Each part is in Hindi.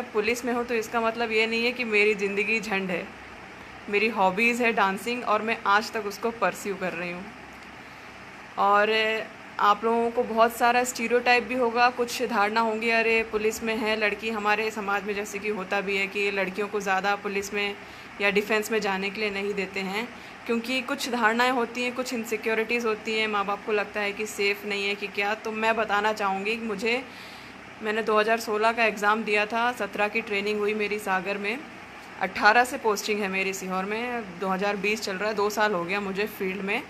पुलिस में हूँ तो इसका मतलब ये नहीं है कि मेरी ज़िंदगी झंड है। मेरी हॉबीज़ है डांसिंग और मैं आज तक उसको परस्यू कर रही हूँ। और आप लोगों को बहुत सारा स्टीरियोटाइप भी होगा, कुछ धारणा होंगी, अरे पुलिस में है लड़की। हमारे समाज में जैसे कि होता भी है कि लड़कियों को ज़्यादा पुलिस में या डिफेंस में जाने के लिए नहीं देते हैं, क्योंकि कुछ धारणाएं होती हैं, कुछ इनसिक्योरिटीज़ होती हैं, माँ बाप को लगता है कि सेफ़ नहीं है कि क्या। तो मैं बताना चाहूँगी कि मैंने 2016 का एग्ज़ाम दिया था, 17 की ट्रेनिंग हुई मेरी सागर में, 18 से पोस्टिंग है मेरी सीहोर में, 2020 चल रहा है, 2 साल हो गया मुझे फील्ड में।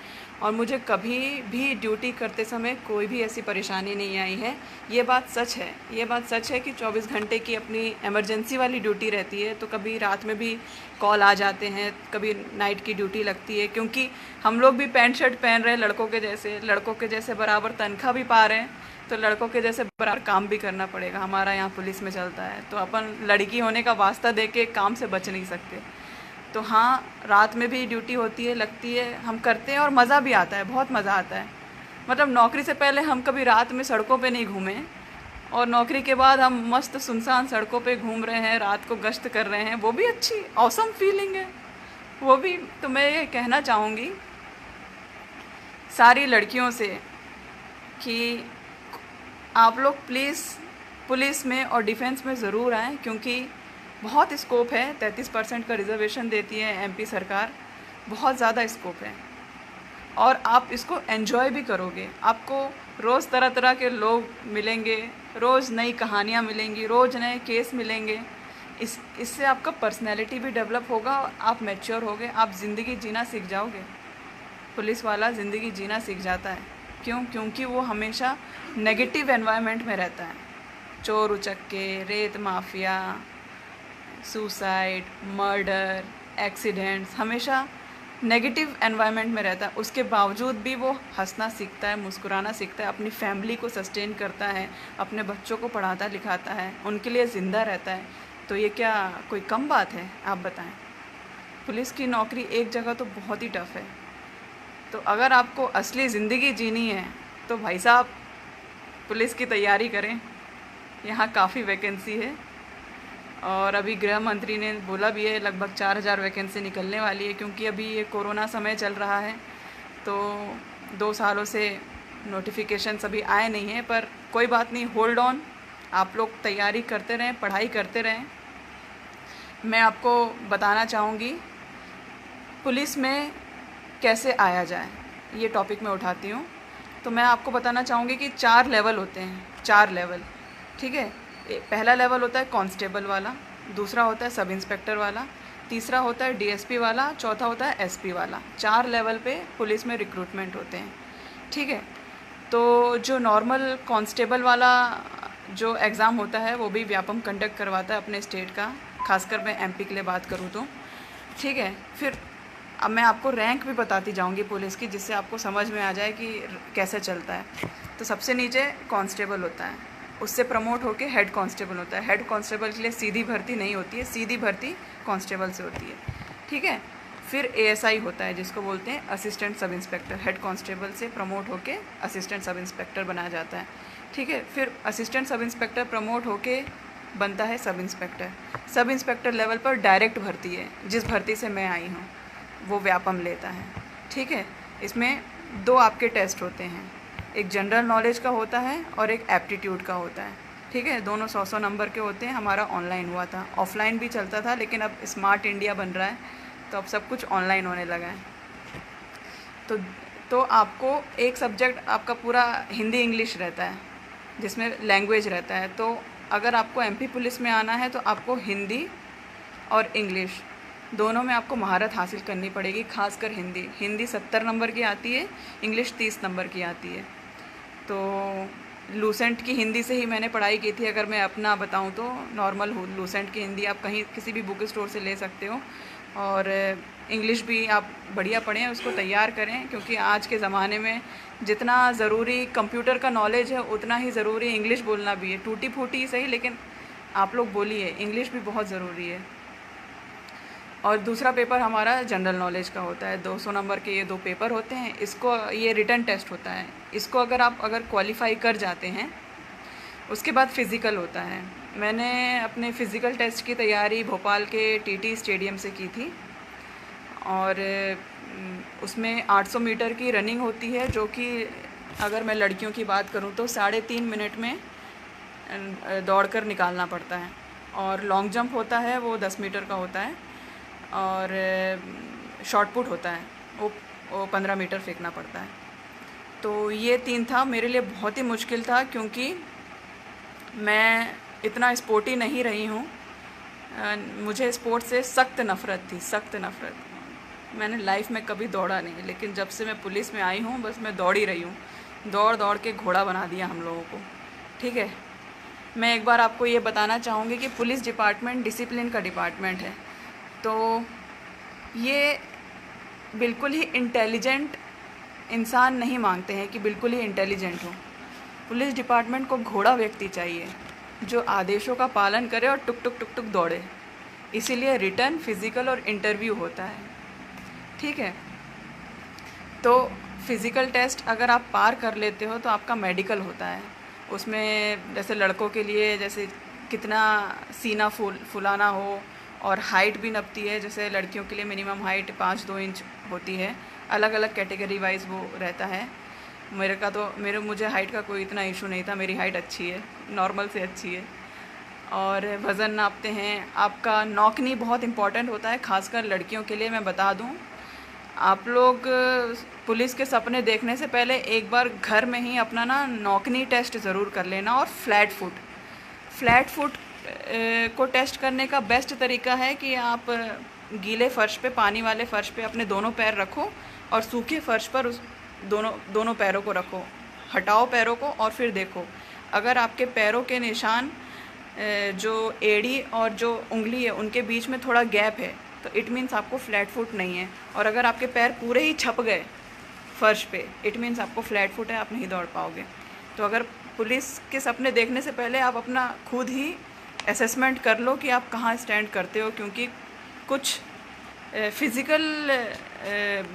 और मुझे कभी भी ड्यूटी करते समय कोई भी ऐसी परेशानी नहीं आई है। ये बात सच है, ये बात सच है कि 24 घंटे की अपनी इमरजेंसी वाली ड्यूटी रहती है, तो कभी रात में भी कॉल आ जाते हैं, कभी नाइट की ड्यूटी लगती है, क्योंकि हम लोग भी पैंट शर्ट पहन रहे हैं लड़कों के जैसे बराबर तनख्वाह भी पा रहे हैं, तो लड़कों के जैसे बराबर काम भी करना पड़ेगा। हमारा यहाँ पुलिस में चलता है, तो अपन लड़की होने का वास्ता दे के काम से बच नहीं सकते। तो हाँ, रात में भी ड्यूटी होती है, लगती है, हम करते हैं और मज़ा भी आता है, बहुत मज़ा आता है। मतलब नौकरी से पहले हम कभी रात में सड़कों पे नहीं घूमे, और नौकरी के बाद हम मस्त सुनसान सड़कों पे घूम रहे हैं, रात को गश्त कर रहे हैं, वो भी अच्छी ऑसम फीलिंग है वो भी। तो मैं ये कहना चाहूँगी सारी लड़कियों से कि आप लोग प्लीज़ पुलिस में और डिफेंस में ज़रूर आएँ, क्योंकि बहुत स्कोप है। 33% का रिज़र्वेशन देती है एमपी सरकार, बहुत ज़्यादा स्कोप है, और आप इसको एन्जॉय भी करोगे। आपको रोज़ तरह तरह के लोग मिलेंगे, रोज़ नई कहानियाँ मिलेंगी, रोज़ नए केस मिलेंगे। इससे आपका पर्सनैलिटी भी डेवलप होगा और आप मैच्योर होगे, आप ज़िंदगी जीना सीख जाओगे। पुलिस वाला ज़िंदगी जीना सीख जाता है, क्यों? क्योंकि वो हमेशा नेगेटिव एनवायरनमेंट में रहता है। चोर उचक्के, रेत माफिया, सुसाइड, मर्डर, एक्सीडेंट्स, हमेशा नेगेटिव एनवायरनमेंट में रहता है। उसके बावजूद भी वो हंसना सीखता है, मुस्कुराना सीखता है, अपनी फैमिली को सस्टेन करता है, अपने बच्चों को पढ़ाता लिखाता है, उनके लिए ज़िंदा रहता है। तो ये क्या कोई कम बात है? आप बताएं। पुलिस की नौकरी एक जगह तो बहुत ही टफ़ है। तो अगर आपको असली ज़िंदगी जीनी है तो भाई साहब पुलिस की तैयारी करें, यहाँ काफ़ी वैकेंसी है। और अभी गृह मंत्री ने बोला भी है लगभग 4000 वैकेंसी निकलने वाली है, क्योंकि अभी ये कोरोना समय चल रहा है, तो 2 सालों से नोटिफिकेशंस अभी आए नहीं हैं। पर कोई बात नहीं, होल्ड ऑन, आप लोग तैयारी करते रहें, पढ़ाई करते रहें। मैं आपको बताना चाहूँगी पुलिस में कैसे आया जाए, ये टॉपिक मैं उठाती हूँ। तो मैं आपको बताना चाहूँगी कि 4 लेवल होते हैं, 4 लेवल, ठीक है। पहला लेवल होता है कांस्टेबल वाला, दूसरा होता है सब इंस्पेक्टर वाला, तीसरा होता है डीएसपी वाला, चौथा होता है एसपी वाला। 4 लेवल पे पुलिस में रिक्रूटमेंट होते हैं, ठीक है। तो जो नॉर्मल कांस्टेबल वाला जो एग्ज़ाम होता है वो भी व्यापम कंडक्ट करवाता है अपने स्टेट का, खासकर मैं एमपी के लिए बात करूँ तो, ठीक है। फिर अब मैं आपको रैंक भी बताती जाऊंगी पुलिस की, जिससे आपको समझ में आ जाए कि कैसे चलता है। तो सबसे नीचे कांस्टेबल होता है, उससे प्रमोट होके हेड कांस्टेबल होता है। हेड कांस्टेबल के लिए सीधी भर्ती नहीं होती है, सीधी भर्ती कांस्टेबल से होती है, ठीक है। फिर एएसआई होता है, जिसको बोलते हैं assistant sub inspector. Head constable से प्रमोट होके असिस्टेंट सब इंस्पेक्टर बनाया जाता है, ठीक है। फिर असिस्टेंट सब इंस्पेक्टर प्रमोट होके बनता है sub inspector. Sub inspector level पर डायरेक्ट भर्ती है, जिस भर्ती से मैं आई हूँ वो व्यापम लेता है, ठीक है। इसमें 2 आपके टेस्ट होते हैं, एक जनरल नॉलेज का होता है और एक एप्टीट्यूड का होता है, ठीक है। दोनों 100-100 नंबर के होते हैं। हमारा ऑनलाइन हुआ था, ऑफलाइन भी चलता था, लेकिन अब स्मार्ट इंडिया बन रहा है तो अब सब कुछ ऑनलाइन होने लगा है। तो आपको एक सब्जेक्ट आपका पूरा हिंदी इंग्लिश रहता है, जिसमें लैंग्वेज रहता है। तो अगर आपको एमपी पुलिस में आना है तो आपको हिंदी और इंग्लिश दोनों में आपको महारत हासिल करनी पड़ेगी, खासकर हिंदी 70 नंबर की आती है, इंग्लिश 30 नंबर की आती है। तो लूसेंट की हिंदी से ही मैंने पढ़ाई की थी, अगर मैं अपना बताऊं तो नॉर्मल लूसेंट की हिंदी आप कहीं किसी भी बुक स्टोर से ले सकते हो। और इंग्लिश भी आप बढ़िया पढ़ें, उसको तैयार करें, क्योंकि आज के ज़माने में जितना ज़रूरी कंप्यूटर का नॉलेज है उतना ही ज़रूरी इंग्लिश बोलना भी है। टूटी फूटी सही, लेकिन आप लोग बोलिए, इंग्लिश भी बहुत ज़रूरी है। और दूसरा पेपर हमारा जनरल नॉलेज का होता है, 200 नंबर के ये 2 पेपर होते हैं। इसको ये रिटन टेस्ट होता है, इसको अगर आप क्वालिफाई कर जाते हैं, उसके बाद फ़िज़िकल होता है। मैंने अपने फ़िज़िकल टेस्ट की तैयारी भोपाल के टीटी स्टेडियम से की थी और उसमें 800 मीटर की रनिंग होती है, जो कि अगर मैं लड़कियों की बात करूं तो 3.5 मिनट में दौड़कर निकालना पड़ता है। और लॉन्ग जंप होता है, वो 10 मीटर का होता है। और शॉट पुट होता है, वो 15 मीटर फेंकना पड़ता है। तो ये 3 था, मेरे लिए बहुत ही मुश्किल था, क्योंकि मैं इतना स्पोर्टी नहीं रही हूँ। मुझे स्पोर्ट से सख्त नफ़रत थी, सख्त नफ़रत। मैंने लाइफ में कभी दौड़ा नहीं, लेकिन जब से मैं पुलिस में आई हूँ बस मैं दौड़ ही रही हूँ। दौड़ दौड़ के घोड़ा बना दिया हम लोगों को। ठीक है, मैं एक बार आपको ये बताना चाहूँगी कि पुलिस डिपार्टमेंट डिसिप्लिन का डिपार्टमेंट है। तो ये बिल्कुल ही इंटेलिजेंट इंसान नहीं मांगते हैं कि बिल्कुल ही इंटेलिजेंट हो। पुलिस डिपार्टमेंट को घोड़ा व्यक्ति चाहिए, जो आदेशों का पालन करे और टुक टुक टुक टुक दौड़े। इसीलिए रिटर्न, फिज़िकल और इंटरव्यू होता है। ठीक है, तो फ़िज़िकल टेस्ट अगर आप पार कर लेते हो तो आपका मेडिकल होता है। उसमें जैसे लड़कों के लिए जैसे कितना सीना फुलाना हो, और हाइट भी नपती है। जैसे लड़कियों के लिए मिनिमम हाइट 5-2 इंच होती है, अलग अलग कैटेगरी वाइज वो रहता है। मुझे हाइट का कोई इतना इशू नहीं था, मेरी हाइट अच्छी है, नॉर्मल से अच्छी है। और वज़न नापते हैं। आपका नौकनी बहुत इम्पॉर्टेंट होता है, खासकर लड़कियों के लिए। मैं बता दूं, आप लोग पुलिस के सपने देखने से पहले एक बार घर में ही अपना ना नौकनी टेस्ट ज़रूर कर लेना। और फ्लैट फुट को टेस्ट करने का बेस्ट तरीका है कि आप गीले फ़र्श पे, पानी वाले फ़र्श पे अपने दोनों पैर रखो और सूखे फ़र्श पर उस दोनों पैरों को रखो। हटाओ पैरों को और फिर देखो, अगर आपके पैरों के निशान जो एड़ी और जो उंगली है उनके बीच में थोड़ा गैप है तो इट मीन्स आपको फ्लैट फुट नहीं है। और अगर आपके पैर पूरे ही छप गए फ़र्श पे, इट मीन्स आपको फ्लैट फुट है, आप नहीं दौड़ पाओगे। तो अगर पुलिस के सपने देखने से पहले आप अपना खुद ही असेसमेंट कर लो कि आप कहाँ स्टैंड करते हो, क्योंकि कुछ फ़िज़िकल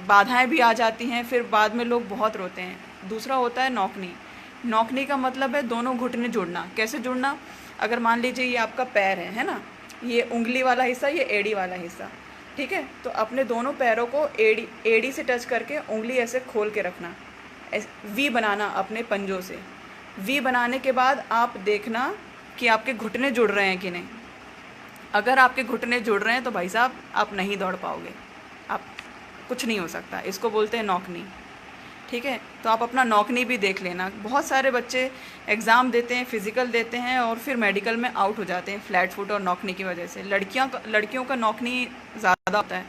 बाधाएं भी आ जाती हैं, फिर बाद में लोग बहुत रोते हैं। दूसरा होता है नौकनी का मतलब है दोनों घुटने जुड़ना। कैसे जुड़ना? अगर मान लीजिए ये आपका पैर है ना, ये उंगली वाला हिस्सा, ये एड़ी वाला हिस्सा, ठीक है। तो अपने दोनों पैरों को एड़ी से टच करके उंगली ऐसे खोल के रखना, वी बनाना अपने पंजों से। वी बनाने के बाद आप देखना कि आपके घुटने जुड़ रहे हैं कि नहीं। अगर आपके घुटने जुड़ रहे हैं तो भाई साहब आप नहीं दौड़ पाओगे, आप कुछ नहीं हो सकता। इसको बोलते हैं नौकनी। ठीक है, तो आप अपना नौकनी भी देख लेना। बहुत सारे बच्चे एग्ज़ाम देते हैं, फ़िज़िकल देते हैं और फिर मेडिकल में आउट हो जाते हैं फ्लैट फुट और नौकनी की वजह से। लड़कियों का नौकनी ज़्यादा होता है,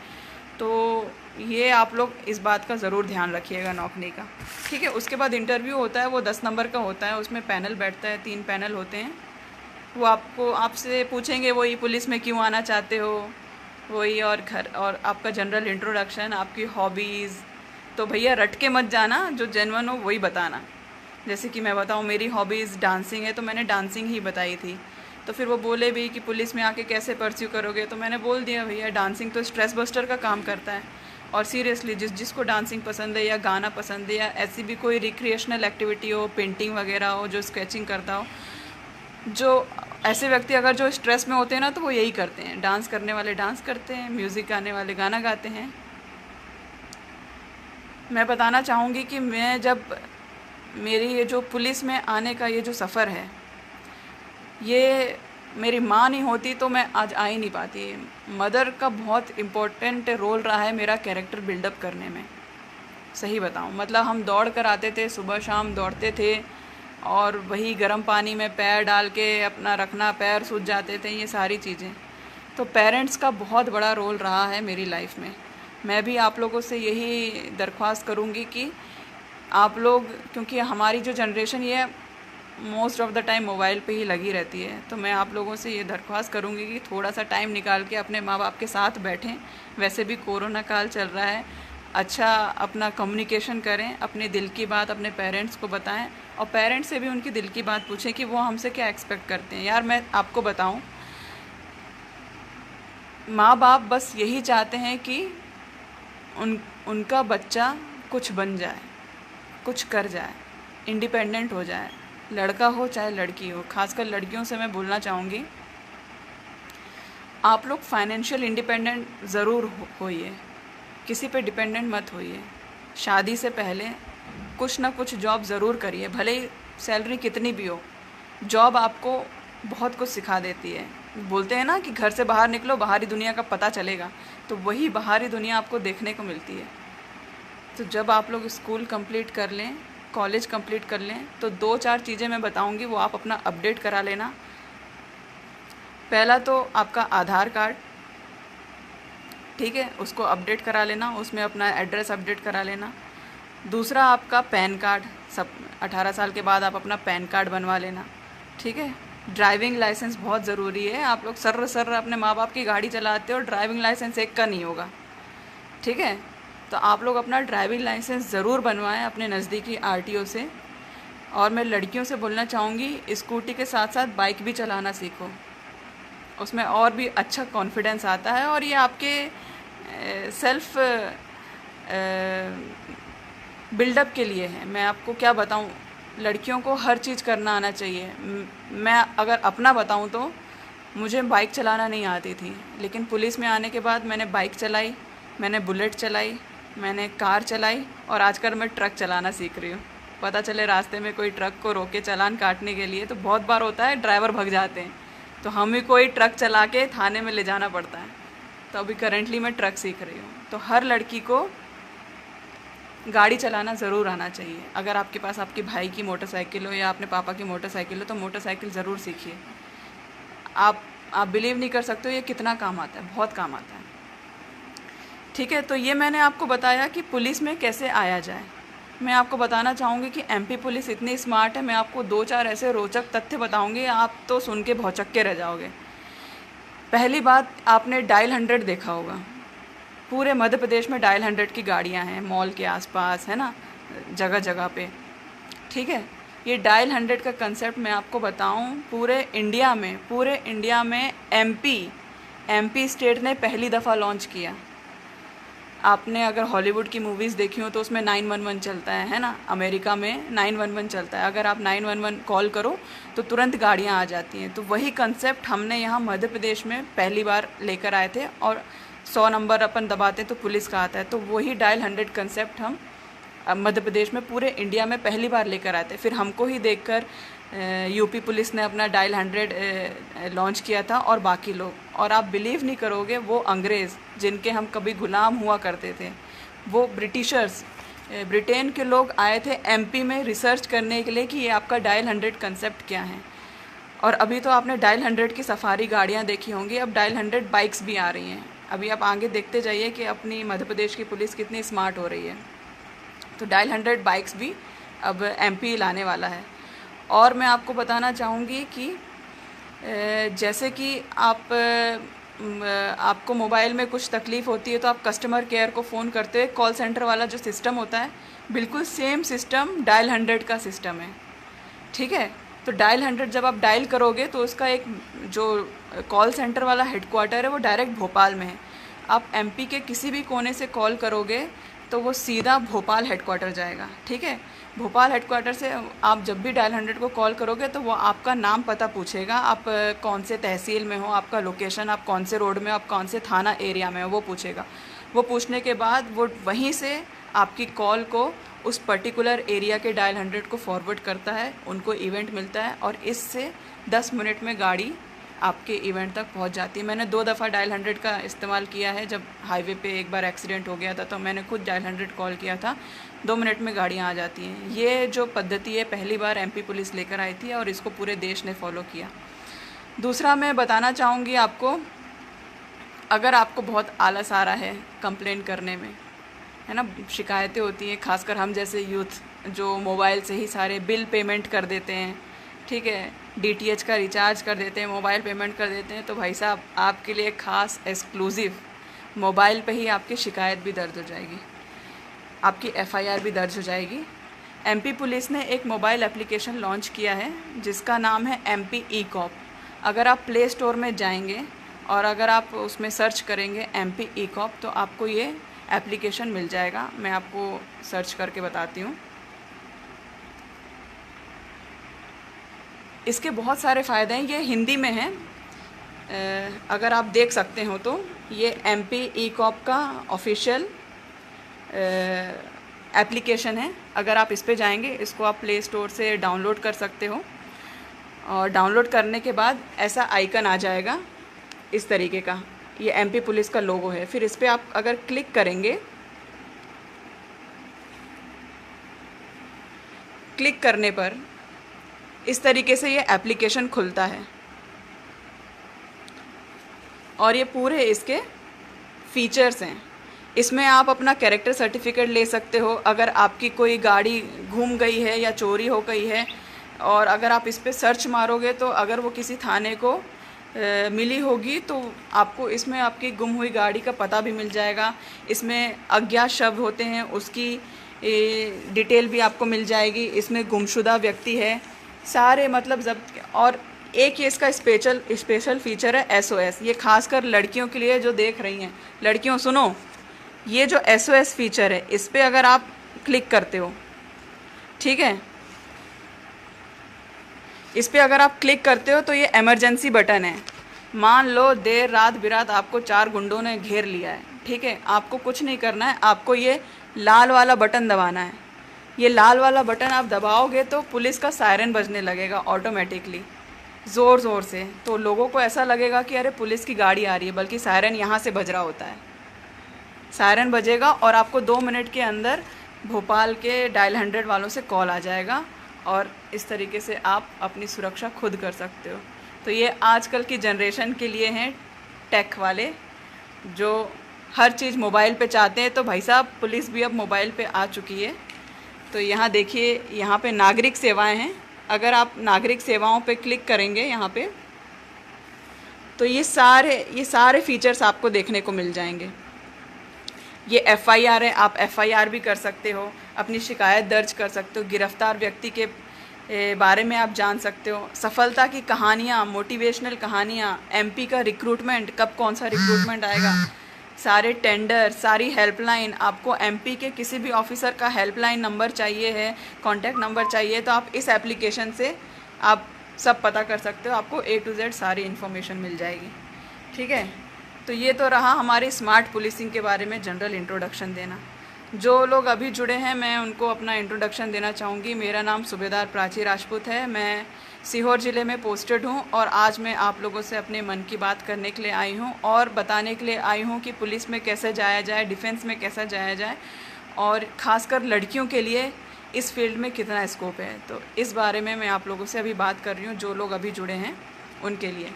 तो ये आप लोग इस बात का ज़रूर ध्यान रखिएगा नौकनी का। ठीक है, उसके बाद इंटरव्यू होता है, वो 10 नंबर का होता है। उसमें पैनल बैठता है, 3 पैनल होते हैं। वो आपसे पूछेंगे वही पुलिस में क्यों आना चाहते हो, वही, और घर, और आपका जनरल इंट्रोडक्शन, आपकी हॉबीज़। तो भैया रट के मत जाना, जो जेन्युइन हो वही बताना। जैसे कि मैं बताऊँ, मेरी हॉबीज़ डांसिंग है तो मैंने डांसिंग ही बताई थी। तो फिर वो बोले भी कि पुलिस में आके कैसे परस्यू करोगे, तो मैंने बोल दिया भैया डांसिंग तो स्ट्रेस बस्टर का काम करता है। और सीरियसली जिसको डांसिंग पसंद है या गाना पसंद है या ऐसी भी कोई रिक्रिएशनल एक्टिविटी हो, पेंटिंग वगैरह हो, जो स्केचिंग करता हो, जो ऐसे व्यक्ति अगर जो स्ट्रेस में होते हैं ना तो वो यही करते हैं। डांस करने वाले डांस करते हैं, म्यूज़िक गाने वाले गाना गाते हैं। मैं बताना चाहूँगी कि मैं जब मेरी ये जो पुलिस में आने का ये जो सफ़र है, ये मेरी माँ नहीं होती तो मैं आज आ ही नहीं पाती। मदर का बहुत इम्पोर्टेंट रोल रहा है मेरा कैरेक्टर बिल्डअप करने में। सही बताऊँ, मतलब हम दौड़ कर आते थे, सुबह शाम दौड़ते थे और वही गर्म पानी में पैर डाल के अपना रखना, पैर सूज जाते थे, ये सारी चीज़ें। तो पेरेंट्स का बहुत बड़ा रोल रहा है मेरी लाइफ में। मैं भी आप लोगों से यही दरख्वास्त करूँगी कि आप लोग, क्योंकि हमारी जो जनरेशन ये most of the time mobile पे ही लगी रहती है, तो मैं आप लोगों से ये दरख्वास्त करूँगी कि थोड़ा सा टाइम निकाल के अपने माँ बाप के साथ बैठें। वैसे भी कोरोना काल चल रहा है, अच्छा अपना कम्युनिकेशन करें, अपने दिल की बात अपने पेरेंट्स को बताएं और पेरेंट्स से भी उनकी दिल की बात पूछें कि वो हमसे क्या एक्सपेक्ट करते हैं। यार मैं आपको बताऊं, माँ बाप बस यही चाहते हैं कि उनका बच्चा कुछ बन जाए, कुछ कर जाए, इंडिपेंडेंट हो जाए। लड़का हो चाहे लड़की हो, खासकर लड़कियों से मैं बोलना चाहूँगी, आप लोग फाइनेंशियल इंडिपेंडेंट ज़रूर होइए, किसी पे डिपेंडेंट मत होइए। शादी से पहले कुछ ना कुछ जॉब ज़रूर करिए, भले ही सैलरी कितनी भी हो। जॉब आपको बहुत कुछ सिखा देती है। बोलते हैं ना कि घर से बाहर निकलो, बाहरी दुनिया का पता चलेगा, तो वही बाहरी दुनिया आपको देखने को मिलती है। तो जब आप लोग स्कूल कंप्लीट कर लें, कॉलेज कंप्लीट कर लें, तो 2-4 चीज़ें मैं बताऊंगी, वो आप अपना अपडेट करा लेना। पहला तो आपका आधार कार्ड, ठीक है, उसको अपडेट करा लेना, उसमें अपना एड्रेस अपडेट करा लेना। दूसरा आपका पैन कार्ड, सब 18 साल के बाद आप अपना पैन कार्ड बनवा लेना, ठीक है। ड्राइविंग लाइसेंस बहुत ज़रूरी है। आप लोग सर्र अपने माँ बाप की गाड़ी चलाते हो, ड्राइविंग लाइसेंस एक का नहीं होगा, ठीक है। तो आप लोग अपना ड्राइविंग लाइसेंस ज़रूर बनवाएं अपने नज़दीकी आरटीओ से। और मैं लड़कियों से बोलना चाहूँगी, स्कूटी के साथ साथ बाइक भी चलाना सीखो, उसमें और भी अच्छा कॉन्फिडेंस आता है। और ये आपके सेल्फ बिल्डअप के लिए है। मैं आपको क्या बताऊँ, लड़कियों को हर चीज़ करना आना चाहिए। मैं अगर अपना बताऊँ तो मुझे बाइक चलाना नहीं आती थी, लेकिन पुलिस में आने के बाद मैंने बाइक चलाई, मैंने बुलेट चलाई, मैंने कार चलाई, और आजकल मैं ट्रक चलाना सीख रही हूँ। पता चले रास्ते में कोई ट्रक को रोके चालान काटने के लिए, तो बहुत बार होता है ड्राइवर भग जाते हैं, तो हमें कोई ट्रक चला के थाने में ले जाना पड़ता है। तो अभी करेंटली मैं ट्रक सीख रही हूँ। तो हर लड़की को गाड़ी चलाना ज़रूर आना चाहिए। अगर आपके पास आपके भाई की मोटरसाइकिल हो या अपने पापा की मोटरसाइकिल हो, तो मोटरसाइकिल ज़रूर सीखिए। आप बिलीव नहीं कर सकते हो ये कितना काम आता है, बहुत काम आता है, ठीक है। तो ये मैंने आपको बताया कि पुलिस में कैसे आया जाए। मैं आपको बताना चाहूँगी कि एमपी पुलिस इतनी स्मार्ट है। मैं आपको 2-4 ऐसे रोचक तथ्य बताऊँगी, आप तो सुन के भौचक्के रह जाओगे। पहली बात, आपने डायल 100 देखा होगा। पूरे मध्य प्रदेश में डायल 100 की गाड़ियाँ हैं, मॉल के आसपास, है ना, जगह जगह पे, ठीक है। ये डायल 100 का कंसेप्ट मैं आपको बताऊं, पूरे इंडिया में एमपी स्टेट ने पहली दफ़ा लॉन्च किया। आपने अगर हॉलीवुड की मूवीज़ देखी हो तो उसमें 911 चलता है ना, अमेरिका में 911 चलता है। अगर आप 911 कॉल करो तो तुरंत गाड़ियाँ आ जाती हैं। तो वही कंसेप्ट हमने यहाँ मध्य प्रदेश में पहली बार लेकर आए थे। और 100 नंबर अपन दबाते तो पुलिस का आता है, तो वही डायल 100 कंसेप्ट हम मध्य प्रदेश में पूरे इंडिया में पहली बार लेकर आए थे। फिर हमको ही देखकर यूपी पुलिस ने अपना डायल 100 लॉन्च किया था, और बाकी लोग। और आप बिलीव नहीं करोगे, वो अंग्रेज़ जिनके हम कभी गुलाम हुआ करते थे, वो ब्रिटिशर्स, ब्रिटेन के लोग आए थे एमपी में रिसर्च करने के लिए कि ये आपका डायल 100 कंसेप्ट क्या है। और अभी तो आपने डायल 100 की सफारी गाड़ियाँ देखी होंगी, अब डायल 100 बाइक्स भी आ रही हैं। अभी आप आगे देखते जाइए कि अपनी मध्य प्रदेश की पुलिस कितनी स्मार्ट हो रही है। तो डायल 100 बाइक्स भी अब एमपी लाने वाला है। और मैं आपको बताना चाहूँगी कि जैसे कि आपको मोबाइल में कुछ तकलीफ़ होती है तो आप कस्टमर केयर को फ़ोन करते हैं, कॉल सेंटर वाला जो सिस्टम होता है, बिल्कुल सेम सिस्टम डायल 100 का सिस्टम है, ठीक है। तो डायल 100 जब आप डायल करोगे तो उसका एक जो कॉल सेंटर वाला हेडक्वार्टर है वो डायरेक्ट भोपाल में है। आप एमपी के किसी भी कोने से कॉल करोगे तो वो सीधा भोपाल हेडक्वार्टर जाएगा, ठीक है। भोपाल हेडक्वार्टर से आप जब भी डायल 100 को कॉल करोगे तो वो आपका नाम पता पूछेगा, आप कौन से तहसील में हो, आपका लोकेशन, आप कौन से रोड में हो, आप कौन से थाना एरिया में हो, वो पूछेगा। वो पूछने के बाद वो वहीं से आपकी कॉल को उस पर्टिकुलर एरिया के डायल 100 को फॉरवर्ड करता है, उनको इवेंट मिलता है, और इससे 10 मिनट में गाड़ी आपके इवेंट तक पहुंच जाती है। मैंने 2 दफ़ा डायल 100 का इस्तेमाल किया है। जब हाईवे पे एक बार एक्सीडेंट हो गया था तो मैंने खुद डायल 100 कॉल किया था, 2 मिनट में गाड़ियाँ आ जाती हैं। ये जो पद्धति है पहली बार एमपी पुलिस लेकर आई थी और इसको पूरे देश ने फॉलो किया। दूसरा मैं बताना चाहूँगी आपको, अगर आपको बहुत आलस आ रहा है कंप्लेन करने में, है ना, शिकायतें होती हैं, खासकर हम जैसे यूथ जो मोबाइल से ही सारे बिल पेमेंट कर देते हैं, ठीक है, डीटीएच का रिचार्ज कर देते हैं, मोबाइल पेमेंट कर देते हैं, तो भाई साहब आपके लिए खास एक्सक्लूसिव, मोबाइल पे ही आपकी शिकायत भी दर्ज हो जाएगी, आपकी एफआईआर भी दर्ज हो जाएगी। एमपी पुलिस ने एक मोबाइल एप्लीकेशन लॉन्च किया है जिसका नाम है एमपी ई-कॉप। अगर आप प्ले स्टोर में जाएंगे और अगर आप उसमें सर्च करेंगे एमपी ई-कॉप तो आपको ये एप्लीकेशन मिल जाएगा। मैं आपको सर्च करके बताती हूँ। इसके बहुत सारे फ़ायदे हैं। ये हिंदी में है, अगर आप देख सकते हो तो ये MP ई-कॉप का ऑफिशियल एप्लीकेशन है। अगर आप इस पे जाएंगे, इसको आप प्ले स्टोर से डाउनलोड कर सकते हो, और डाउनलोड करने के बाद ऐसा आइकन आ जाएगा इस तरीके का, ये MP पुलिस का लोगो है। फिर इस पर आप अगर क्लिक करेंगे, क्लिक करने पर इस तरीके से ये एप्लीकेशन खुलता है, और ये पूरे इसके फीचर्स हैं। इसमें आप अपना कैरेक्टर सर्टिफिकेट ले सकते हो, अगर आपकी कोई गाड़ी गुम गई है या चोरी हो गई है, और अगर आप इस पर सर्च मारोगे तो अगर वो किसी थाने को मिली होगी तो आपको इसमें आपकी गुम हुई गाड़ी का पता भी मिल जाएगा। इसमें अज्ञात शब्द होते हैं, उसकी डिटेल भी आपको मिल जाएगी। इसमें गुमशुदा व्यक्ति है सारे, मतलब जब्त। और एक ये इसका स्पेशल फीचर है SOS। ये खासकर लड़कियों के लिए जो देख रही हैं, लड़कियों सुनो, ये जो SOS फीचर है, इस पर अगर आप क्लिक करते हो, ठीक है, इस पर अगर आप क्लिक करते हो तो ये इमरजेंसी बटन है। मान लो देर रात बिरात आपको 4 गुंडों ने घेर लिया है, ठीक है, आपको कुछ नहीं करना है, आपको ये लाल वाला बटन दबाना है। ये लाल वाला बटन आप दबाओगे तो पुलिस का सायरन बजने लगेगा ऑटोमेटिकली, ज़ोर ज़ोर से। तो लोगों को ऐसा लगेगा कि अरे पुलिस की गाड़ी आ रही है, बल्कि सायरन यहाँ से बज रहा होता है। सायरन बजेगा और आपको 2 मिनट के अंदर भोपाल के डायल 100 वालों से कॉल आ जाएगा, और इस तरीके से आप अपनी सुरक्षा खुद कर सकते हो। तो ये आजकल की जनरेशन के लिए हैं टेक वाले, जो हर चीज़ मोबाइल पे चाहते हैं। तो भाई साहब, पुलिस भी अब मोबाइल पे आ चुकी है। तो यहाँ देखिए, यहाँ पे नागरिक सेवाएं हैं। अगर आप नागरिक सेवाओं पे क्लिक करेंगे यहाँ पे, तो ये सारे फीचर्स आपको देखने को मिल जाएंगे। ये FIR है, आप FIR भी कर सकते हो, अपनी शिकायत दर्ज कर सकते हो, गिरफ्तार व्यक्ति के बारे में आप जान सकते हो, सफलता की कहानियाँ, मोटिवेशनल कहानियाँ, MP का रिक्रूटमेंट, कब कौन सा रिक्रूटमेंट आएगा, सारे टेंडर, सारी हेल्पलाइन। आपको MP के किसी भी ऑफिसर का हेल्पलाइन नंबर चाहिए है, कॉन्टैक्ट नंबर चाहिए, तो आप इस एप्लीकेशन से आप सब पता कर सकते हो, आपको A to Z सारी इन्फॉर्मेशन मिल जाएगी, ठीक है। तो ये तो रहा हमारी स्मार्ट पुलिसिंग के बारे में जनरल इंट्रोडक्शन देना। जो लोग अभी जुड़े हैं, मैं उनको अपना इंट्रोडक्शन देना चाहूँगी। मेरा नाम सूबेदार प्राची राजपूत है, मैं सीहोर ज़िले में पोस्टेड हूँ, और आज मैं आप लोगों से अपने मन की बात करने के लिए आई हूँ, और बताने के लिए आई हूँ कि पुलिस में कैसे जाया जाए, डिफेंस में कैसे जाया जाए, और ख़ासकर लड़कियों के लिए इस फील्ड में कितना स्कोप है। तो इस बारे में मैं आप लोगों से अभी बात कर रही हूँ, जो लोग अभी जुड़े हैं उनके लिए।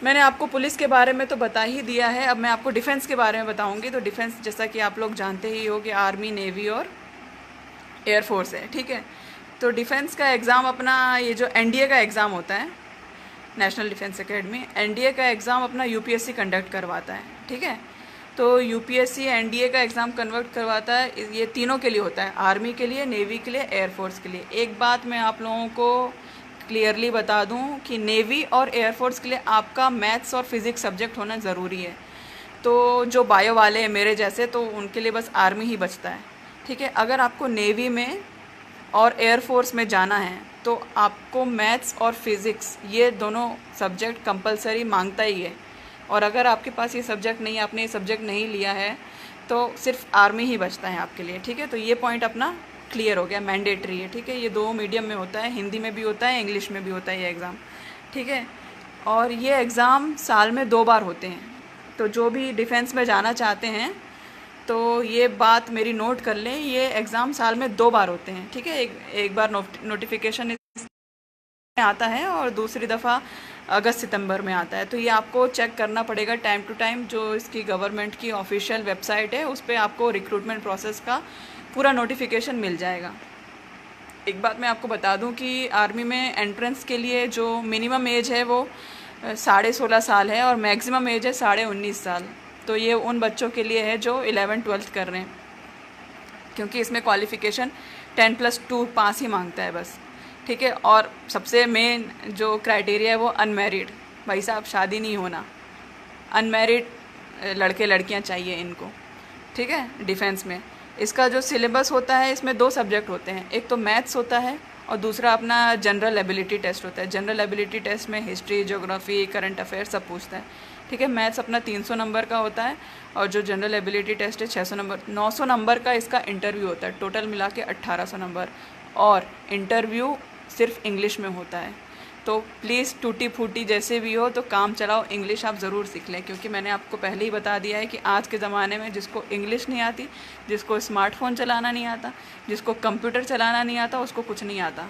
मैंने आपको पुलिस के बारे में तो बता ही दिया है, अब मैं आपको डिफेंस के बारे में बताऊंगी। तो डिफेंस, जैसा कि आप लोग जानते ही हो कि आर्मी, नेवी और एयरफोर्स है, ठीक है। तो डिफेंस का एग्ज़ाम अपना, ये जो NDA का एग्ज़ाम होता है, नेशनल डिफेंस एकेडमी, NDA का एग्ज़ाम अपना UPSC कंडक्ट करवाता है, ठीक है। तो UPSC NDA का एग्ज़ाम कन्वर्ट करवाता है, ये तीनों के लिए होता है, आर्मी के लिए, नेवी के लिए, एयरफोर्स के लिए। एक बात मैं आप लोगों को क्लियरली बता दूं कि नेवी और एयरफोर्स के लिए आपका मैथ्स और फिज़िक्स सब्जेक्ट होना ज़रूरी है। तो जो बायो वाले हैं मेरे जैसे, तो उनके लिए बस आर्मी ही बचता है, ठीक है। अगर आपको नेवी में और एयरफोर्स में जाना है तो आपको मैथ्स और फिज़िक्स, ये दोनों सब्जेक्ट कंपलसरी मांगता ही है। और अगर आपके पास ये सब्जेक्ट नहीं है, आपने ये सब्जेक्ट नहीं लिया है, तो सिर्फ आर्मी ही बचता है आपके लिए, ठीक है। तो ये पॉइंट अपना क्लियर हो गया, मैंडेटरी है, ठीक है। ये 2 मीडियम में होता है, हिंदी में भी होता है, इंग्लिश में भी होता है ये एग्ज़ाम, ठीक है। और ये एग्ज़ाम साल में 2 बार होते हैं। तो जो भी डिफेंस में जाना चाहते हैं तो ये बात मेरी नोट कर लें, ये एग्ज़ाम साल में 2 बार होते हैं, ठीक है। एक बार नोटिफिकेशन आता है और दूसरी दफ़ा अगस्त सितंबर में आता है। तो ये आपको चेक करना पड़ेगा टाइम टू टाइम, जो इसकी गवर्नमेंट की ऑफिशियल वेबसाइट है उस पर आपको रिक्रूटमेंट प्रोसेस का पूरा नोटिफिकेशन मिल जाएगा। एक बात मैं आपको बता दूं कि आर्मी में एंट्रेंस के लिए जो मिनिमम एज है वो 16.5 साल है, और मैक्सिमम एज है 19.5 साल। तो ये उन बच्चों के लिए है जो 11th-12th कर रहे हैं, क्योंकि इसमें क्वालिफ़िकेशन 10+2 पास ही मांगता है बस, ठीक है। और सबसे मेन जो क्राइटेरिया है वो अनमैरिड, भाई साहब शादी नहीं होना, अनमैरिड लड़के लड़कियां चाहिए इनको, ठीक है। डिफेंस में इसका जो सिलेबस होता है, इसमें 2 सब्जेक्ट होते हैं, एक तो मैथ्स होता है और दूसरा अपना जनरल एबिलिटी टेस्ट होता है। जनरल एबिलिटी टेस्ट में हिस्ट्री, ज्योग्राफी, करंट अफेयर सब पूछता है, ठीक है। मैथ्स अपना 300 नंबर का होता है और जो जनरल एबिलिटी टेस्ट है 600 नंबर। 900 नंबर का इसका इंटरव्यू होता है, टोटल मिला के 1800 नंबर, और इंटरव्यू सिर्फ इंग्लिश में होता है। तो प्लीज़ टूटी फूटी जैसे भी हो तो काम चलाओ, इंग्लिश आप ज़रूर सीख लें, क्योंकि मैंने आपको पहले ही बता दिया है कि आज के ज़माने में जिसको इंग्लिश नहीं आती, जिसको स्मार्टफोन चलाना नहीं आता, जिसको कंप्यूटर चलाना नहीं आता, उसको कुछ नहीं आता।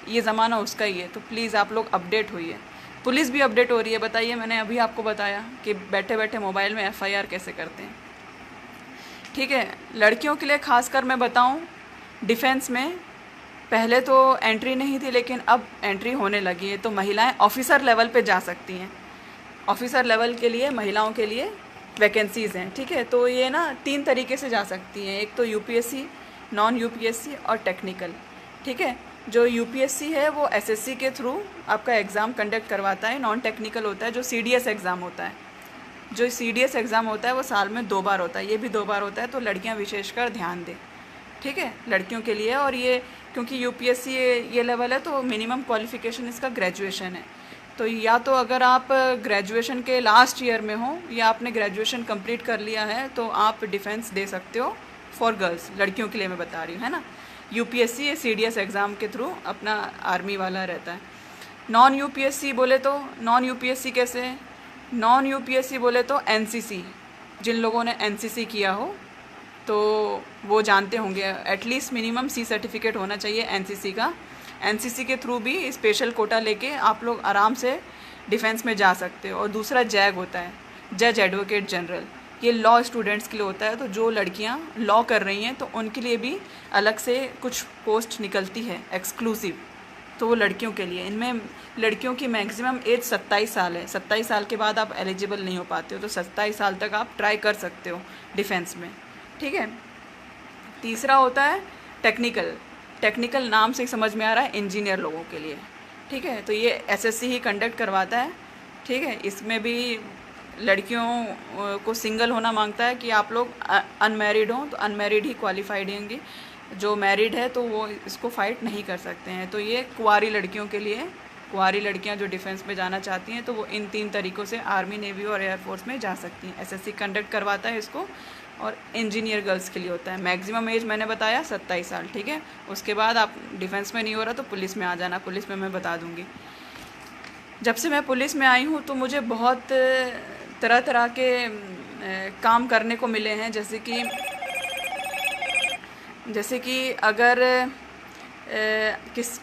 ये ज़माना उसका ही है। तो प्लीज़ आप लोग अपडेट होइए। पुलिस भी अपडेट हो रही है। बताइए, मैंने अभी आपको बताया कि बैठे बैठे मोबाइल में FIR कैसे करते हैं, ठीक है। लड़कियों के लिए खासकर मैं बताऊं, डिफेंस में पहले तो एंट्री नहीं थी, लेकिन अब एंट्री होने लगी है। तो महिलाएं ऑफिसर लेवल पे जा सकती हैं। ऑफिसर लेवल के लिए महिलाओं के लिए वैकेंसीज़ हैं, ठीक है। तो ये ना 3 तरीके से जा सकती हैं, एक तो UPSC, नॉन UPSC और टेक्निकल, ठीक है। जो UPSC है वो SSC के थ्रू आपका एग्ज़ाम कंडक्ट करवाता है। नॉन टेक्निकल होता है जो CDS एग्ज़ाम होता है। जो CDS एग्ज़ाम होता है वो साल में 2 बार होता है, ये भी 2 बार होता है। तो लड़कियां विशेषकर ध्यान दें, ठीक है, लड़कियों के लिए। और ये क्योंकि UPSC ये लेवल है तो मिनिमम क्वालिफ़िकेशन इसका ग्रेजुएशन है। तो या तो अगर आप ग्रेजुएशन के लास्ट ईयर में हो या आपने ग्रेजुएशन कंप्लीट कर लिया है तो आप डिफेंस दे सकते हो फॉर गर्ल्स, लड़कियों के लिए मैं बता रही हूँ, है ना। UPSC ये CDS एग्ज़ाम के थ्रू अपना आर्मी वाला रहता है। नॉन UPSC बोले तो, नॉन UPSC कैसे, नॉन UPSC बोले तो NCC, जिन लोगों ने NCC किया हो तो वो जानते होंगे, एटलीस्ट मिनिमम C सर्टिफिकेट होना चाहिए NCC का। NCC के थ्रू भी स्पेशल कोटा लेके आप लोग आराम से डिफेंस में जा सकते हो। और दूसरा JAG होता है, जज एडवोकेट जनरल, ये लॉ स्टूडेंट्स के लिए होता है। तो जो लड़कियां लॉ कर रही हैं तो उनके लिए भी अलग से कुछ पोस्ट निकलती है एक्सक्लूसिव, तो वो लड़कियों के लिए। इनमें लड़कियों की मैक्सिमम एज 27 साल है। 27 साल के बाद आप एलिजिबल नहीं हो पाते हो, तो 27 साल तक आप ट्राई कर सकते हो डिफेंस में, ठीक है। तीसरा होता है टेक्निकल। टेक्निकल नाम से समझ में आ रहा है इंजीनियर लोगों के लिए, ठीक है। तो ये SSC ही कंडक्ट करवाता है, ठीक है। इसमें भी लड़कियों को सिंगल होना मांगता है कि आप लोग अनमैरिड हों, तो अनमैरिड ही क्वालिफाइड होंगी। जो मैरिड है तो वो इसको फाइट नहीं कर सकते हैं। तो ये कुंवारी लड़कियों के लिए, कुंवारी लड़कियां जो डिफेंस में जाना चाहती हैं तो वो इन 3 तरीक़ों से आर्मी, नेवी और एयरफोर्स में जा सकती हैं। SSC कंडक्ट करवाता है इसको। और इंजीनियर गर्ल्स के लिए होता है। मैक्सिमम एज मैंने बताया 27 साल, ठीक है। उसके बाद आप डिफेंस में नहीं हो रहा तो पुलिस में आ जाना, पुलिस में मैं बता दूँगी। जब से मैं पुलिस में आई हूँ तो मुझे बहुत तरह तरह के काम करने को मिले हैं। जैसे कि अगर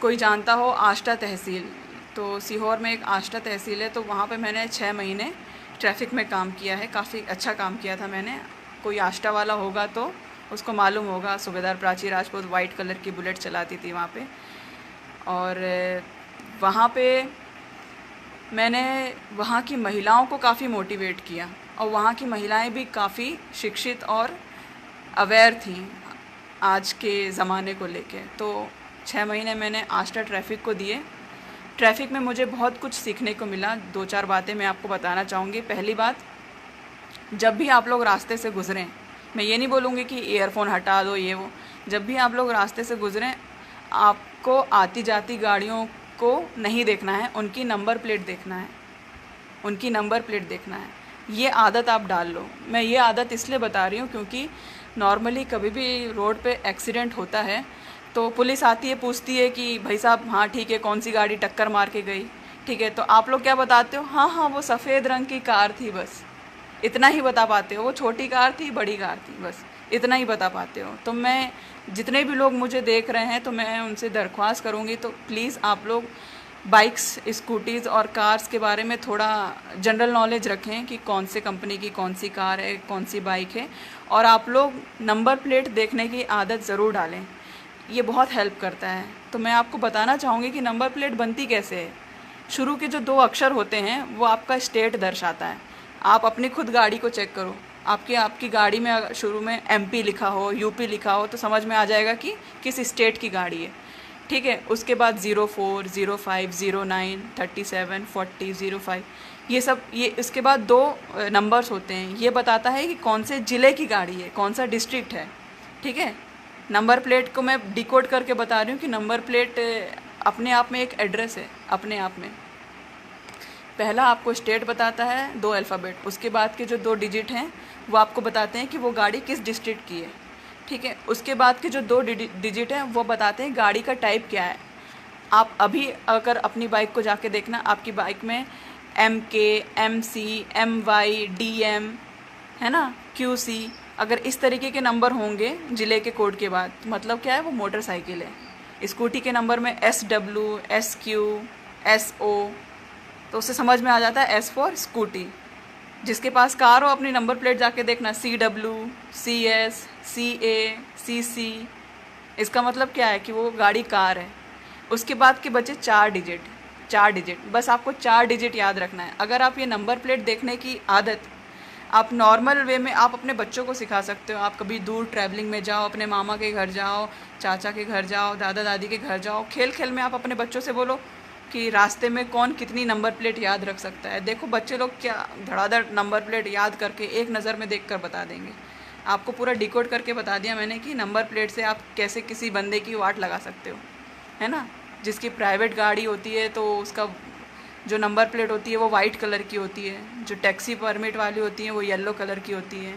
कोई जानता हो आष्टा तहसील, तो सीहोर में एक आष्टा तहसील है, तो वहाँ पे मैंने 6 महीने ट्रैफिक में काम किया है। काफ़ी अच्छा काम किया था मैंने। कोई आष्टा वाला होगा तो उसको मालूम होगा, सूबेदार प्राची राजपूत वाइट कलर की बुलेट चलाती थी वहाँ पे। और वहाँ पे मैंने वहाँ की महिलाओं को काफ़ी मोटिवेट किया, और वहाँ की महिलाएं भी काफ़ी शिक्षित और अवेयर थी आज के ज़माने को लेके। तो 6 महीने मैंने आष्टा ट्रैफिक को दिए। ट्रैफिक में मुझे बहुत कुछ सीखने को मिला। 2-4 बातें मैं आपको बताना चाहूँगी। पहली बात, जब भी आप लोग रास्ते से गुज़रें, मैं ये नहीं बोलूँगी कि ईयरफोन हटा दो ये वो, जब भी आप लोग रास्ते से गुज़रें आपको आती जाती गाड़ियों को नहीं देखना है, उनकी नंबर प्लेट देखना है, उनकी नंबर प्लेट देखना है। ये आदत आप डाल लो। मैं ये आदत इसलिए बता रही हूँ क्योंकि नॉर्मली कभी भी रोड पे एक्सीडेंट होता है तो पुलिस आती है, पूछती है कि भाई साहब हाँ ठीक है, कौन सी गाड़ी टक्कर मार के गई, ठीक है। तो आप लोग क्या बताते हो, हाँ हाँ वो सफ़ेद रंग की कार थी, बस इतना ही बता पाते हो। वो छोटी कार थी, बड़ी कार थी, बस इतना ही बता पाते हो। तो मैं, जितने भी लोग मुझे देख रहे हैं, तो मैं उनसे दरख्वास्त करूँगी, तो प्लीज़ आप लोग बाइक्स, स्कूटीज़ और कार्स के बारे में थोड़ा जनरल नॉलेज रखें कि कौन से कंपनी की कौन सी कार है, कौन सी बाइक है। और आप लोग नंबर प्लेट देखने की आदत ज़रूर डालें, ये बहुत हेल्प करता है। तो मैं आपको बताना चाहूँगी कि नंबर प्लेट बनती कैसे है। शुरू के जो 2 अक्षर होते हैं वो आपका स्टेट दर्शाता है। आप अपनी खुद गाड़ी को चेक करो, आपकी गाड़ी में अगर शुरू में MP लिखा हो, UP लिखा हो, तो समझ में आ जाएगा कि किस स्टेट की गाड़ी है, ठीक है। उसके बाद 04, 05, 09, 37, 40, 05, ये सब, ये इसके बाद 2 नंबर्स होते हैं। ये बताता है कि कौन से ज़िले की गाड़ी है, कौन सा डिस्ट्रिक्ट है, ठीक है। नंबर प्लेट को मैं डिकोड करके बता रही हूँ कि नंबर प्लेट अपने आप में एक एड्रेस है, अपने आप में। पहला आपको स्टेट बताता है, 2 अल्फ़ाबेट, उसके बाद के जो 2 डिजिट हैं वो आपको बताते हैं कि वो गाड़ी किस डिस्ट्रिक्ट की है, ठीक है। उसके बाद के जो 2 डिजिट हैं वो बताते हैं गाड़ी का टाइप क्या है। आप अभी अगर अपनी बाइक को जाके देखना, आपकी बाइक में MK, MC, MY, DM है ना, QC, अगर इस तरीके के नंबर होंगे ज़िले के कोड के बाद, मतलब क्या है, वो मोटरसाइकिल है। स्कूटी के नंबर में SW, SQ, SO, तो उससे समझ में आ जाता है S फॉर स्कूटी। जिसके पास कार हो अपनी नंबर प्लेट जाके देखना, CW, CS, CA, CC, इसका मतलब क्या है कि वो गाड़ी कार है। उसके बाद के बचे 4 डिजिट, बस आपको 4 डिजिट याद रखना है। अगर आप ये नंबर प्लेट देखने की आदत आप नॉर्मल वे में आप अपने बच्चों को सिखा सकते हो। आप कभी दूर ट्रैवलिंग में जाओ, अपने मामा के घर जाओ, चाचा के घर जाओ, दादा दादी के घर जाओ, खेल खेल में आप अपने बच्चों से बोलो कि रास्ते में कौन कितनी नंबर प्लेट याद रख सकता है। देखो बच्चे लोग क्या धड़ाधड़ नंबर प्लेट याद करके एक नज़र में देखकर बता देंगे। आपको पूरा डिकोड करके बता दिया मैंने कि नंबर प्लेट से आप कैसे किसी बंदे की वाट लगा सकते हो, है ना। जिसकी प्राइवेट गाड़ी होती है तो उसका जो नंबर प्लेट होती है वो वाइट कलर की होती है, जो टैक्सी परमिट वाली होती हैं वो येलो कलर की होती है।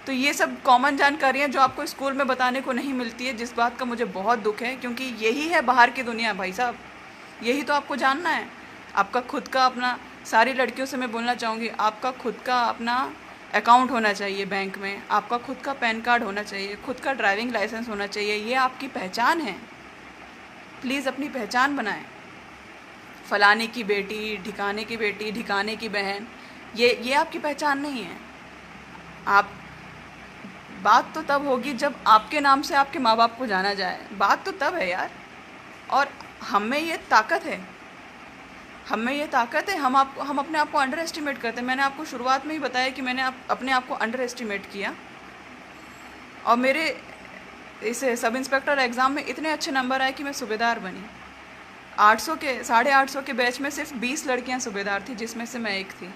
तो ये सब कॉमन जानकारियाँ जो आपको स्कूल में बताने को नहीं मिलती है, जिस बात का मुझे बहुत दुख है, क्योंकि यही है बाहर की दुनिया भाई साहब। यही तो आपको जानना है। आपका खुद का अपना, सारी लड़कियों से मैं बोलना चाहूँगी, आपका खुद का अपना अकाउंट होना चाहिए बैंक में, आपका खुद का पैन कार्ड होना चाहिए, खुद का ड्राइविंग लाइसेंस होना चाहिए। ये आपकी पहचान है। प्लीज़ अपनी पहचान बनाएं। फलाने की बेटी, ढिकाने की बेटी, ढिकाने की बहन, ये आपकी पहचान नहीं है। आप बात तो तब होगी जब आपके नाम से आपके माँ बाप को जाना जाए। बात तो तब है यार। और हम में ये ताकत है, हम में ये ताकत है। हम अपने आप को अंडर एस्टिमेट करते हैं। मैंने आपको शुरुआत में ही बताया कि मैंने अपने आप को अंडर एस्टिमेट किया, और मेरे इस सब इंस्पेक्टर एग्ज़ाम में इतने अच्छे नंबर आए कि मैं सूबेदार बनी। 800 के 850 के बैच में सिर्फ 20 लड़कियां सूबेदार थी, जिसमें से मैं एक थी।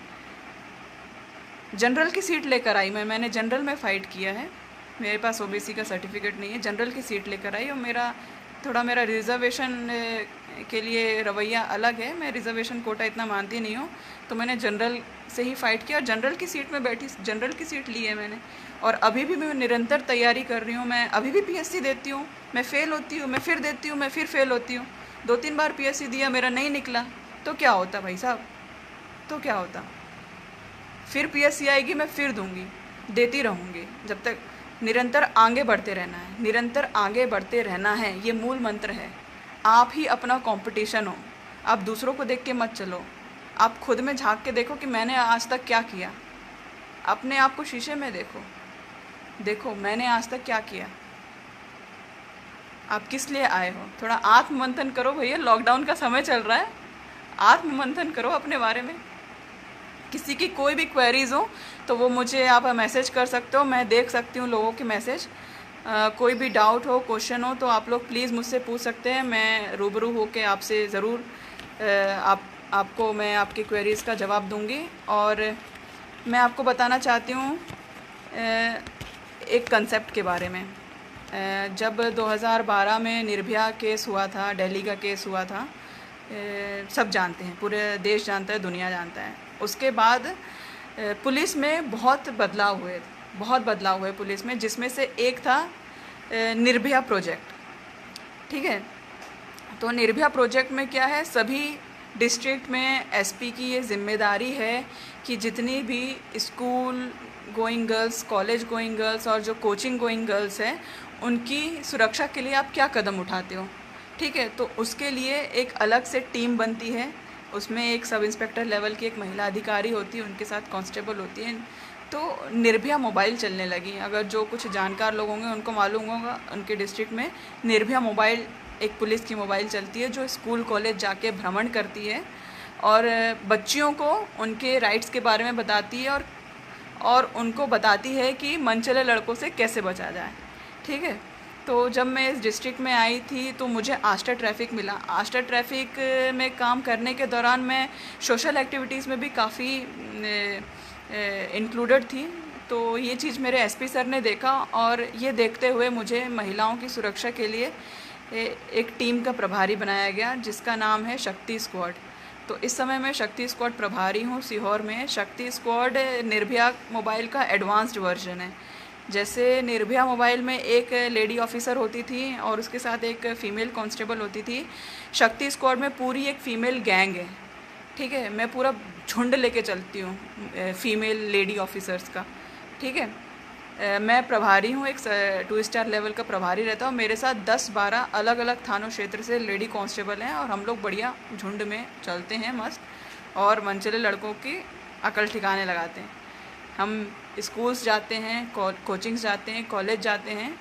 जनरल की सीट लेकर आई मैंने जनरल में फ़ाइट किया है। मेरे पास OBC का सर्टिफिकेट नहीं है, जनरल की सीट लेकर आई। और मेरा रिज़र्वेशन के लिए रवैया अलग है। मैं रिज़र्वेशन कोटा इतना मानती नहीं हूँ, तो मैंने जनरल से ही फ़ाइट किया और जनरल की सीट में बैठी, जनरल की सीट ली है मैंने। और अभी भी मैं निरंतर तैयारी कर रही हूँ। मैं अभी भी PSC देती हूँ, मैं फ़ेल होती हूँ, मैं फिर देती हूँ, मैं फिर फ़ेल होती हूँ। 2-3 बार PSC दिया, मेरा नहीं निकला, तो क्या होता भाई साहब, तो क्या होता। फिर PSC आएगी, मैं फिर दूँगी, देती रहूँगी, जब तक। निरंतर आगे बढ़ते रहना है, निरंतर आगे बढ़ते रहना है, ये मूल मंत्र है। आप ही अपना कंपटीशन हो। आप दूसरों को देख के मत चलो, आप खुद में झांक के देखो कि मैंने आज तक क्या किया। अपने आप को शीशे में देखो मैंने आज तक क्या किया। आप किस लिए आए हो, थोड़ा आत्ममंथन करो भैया। लॉकडाउन का समय चल रहा है, आत्ममंथन करो अपने बारे में। किसी की कोई भी क्वेरीज़ हो तो वो मुझे आप मैसेज कर सकते हो, मैं देख सकती हूँ लोगों के मैसेज। कोई भी डाउट हो, क्वेश्चन हो, तो आप लोग प्लीज़ मुझसे पूछ सकते हैं। मैं रूबरू होकर आपसे ज़रूर आपको मैं आपकी क्वेरीज़ का जवाब दूंगी। और मैं आपको बताना चाहती हूँ एक कंसेप्ट के बारे में। जब 2012 में निर्भया केस हुआ था, दिल्ली का केस हुआ था, सब जानते हैं, पूरे देश जानता है, दुनिया जानता है। उसके बाद पुलिस में बहुत बदलाव हुए पुलिस में, जिसमें से एक था निर्भया प्रोजेक्ट, ठीक है। तो निर्भया प्रोजेक्ट में क्या है, सभी डिस्ट्रिक्ट में SP की ये जिम्मेदारी है कि जितनी भी school going girls, college going girls और जो कोचिंग गोइंग गर्ल्स हैं, उनकी सुरक्षा के लिए आप क्या कदम उठाते हो, ठीक है। तो उसके लिए एक अलग से टीम बनती है। उसमें एक सब इंस्पेक्टर लेवल की एक महिला अधिकारी होती है, उनके साथ कांस्टेबल होती है। तो निर्भया मोबाइल चलने लगी। अगर जो कुछ जानकार लोग होंगे उनको मालूम होगा, उनके डिस्ट्रिक्ट में निर्भया मोबाइल, एक पुलिस की मोबाइल चलती है जो स्कूल कॉलेज जाके भ्रमण करती है और बच्चियों को उनके राइट्स के बारे में बताती है और उनको बताती है कि मनचले लड़कों से कैसे बचा जाए, ठीक है। तो जब मैं इस डिस्ट्रिक्ट में आई थी तो मुझे आस्टर ट्रैफिक मिला। आस्टर ट्रैफिक में काम करने के दौरान मैं सोशल एक्टिविटीज़ में भी काफ़ी इंक्लूडेड थी। तो ये चीज़ मेरे SP सर ने देखा और ये देखते हुए मुझे महिलाओं की सुरक्षा के लिए एक टीम का प्रभारी बनाया गया जिसका नाम है शक्ति स्क्वाड। तो इस समय मैं शक्ति स्क्वाड प्रभारी हूँ सीहोर में। शक्ति स्क्वाड निर्भया मोबाइल का एडवांस्ड वर्जन है। जैसे निर्भया मोबाइल में एक लेडी ऑफिसर होती थी और उसके साथ एक फ़ीमेल कांस्टेबल होती थी, शक्ति स्क्वाड में पूरी एक फ़ीमेल गैंग है। ठीक है, मैं पूरा झुंड लेके चलती हूँ फ़ीमेल लेडी ऑफिसर्स का। ठीक है, मैं प्रभारी हूँ, एक 2 स्टार लेवल का प्रभारी रहता हूँ। मेरे साथ 10-12 अलग अलग थानों क्षेत्र से लेडी कांस्टेबल हैं और हम लोग बढ़िया झुंड में चलते हैं मस्त, और मनचले लड़कों की अकल ठिकाने लगाते हैं। हम स्कूल्स जाते हैं, कोचिंग्स जाते हैं, कॉलेज जाते हैं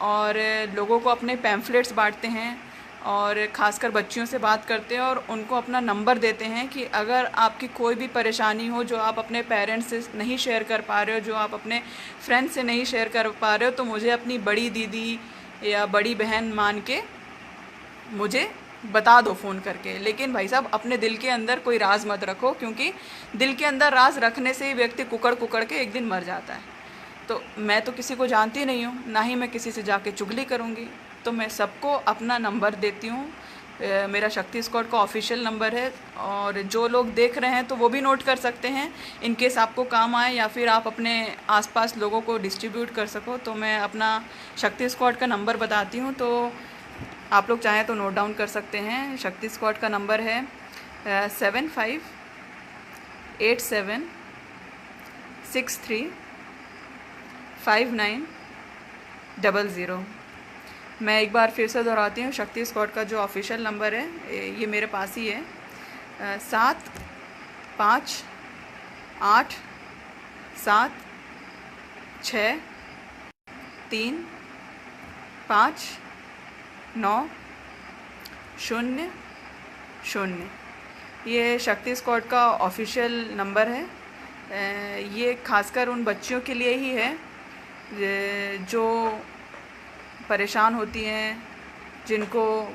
और लोगों को अपने पैम्फलेट्स बांटते हैं और ख़ासकर बच्चियों से बात करते हैं और उनको अपना नंबर देते हैं कि अगर आपकी कोई भी परेशानी हो जो आप अपने पेरेंट्स से नहीं शेयर कर पा रहे हो, जो आप अपने फ्रेंड्स से नहीं शेयर कर पा रहे हो, तो मुझे अपनी बड़ी दीदी या बड़ी बहन मान के मुझे बता दो फ़ोन करके। लेकिन भाई साहब, अपने दिल के अंदर कोई राज मत रखो, क्योंकि दिल के अंदर राज रखने से ही व्यक्ति कुकड़ कुकड़ के एक दिन मर जाता है। तो मैं तो किसी को जानती नहीं हूँ, ना ही मैं किसी से जाके चुगली करूँगी, तो मैं सबको अपना नंबर देती हूँ। मेरा शक्ति स्क्वाड का ऑफिशियल नंबर है और जो लोग देख रहे हैं तो वो भी नोट कर सकते हैं, इन केस आपको काम आए या फिर आप अपने आसपास लोगों को डिस्ट्रीब्यूट कर सको। तो मैं अपना शक्ति स्क्वाड का नंबर बताती हूँ, तो आप लोग चाहें तो नोट डाउन कर सकते हैं। शक्ति स्क्वाड का नंबर है 7587635900। मैं एक बार फिर से दोहराती हूँ, शक्ति स्क्वाड का जो ऑफिशियल नंबर है ये मेरे पास ही है, 7587635900। ये शक्ति स्क्वाड का ऑफिशियल नंबर है। ये खासकर उन बच्चियों के लिए ही है जो परेशान होती हैं, जिनको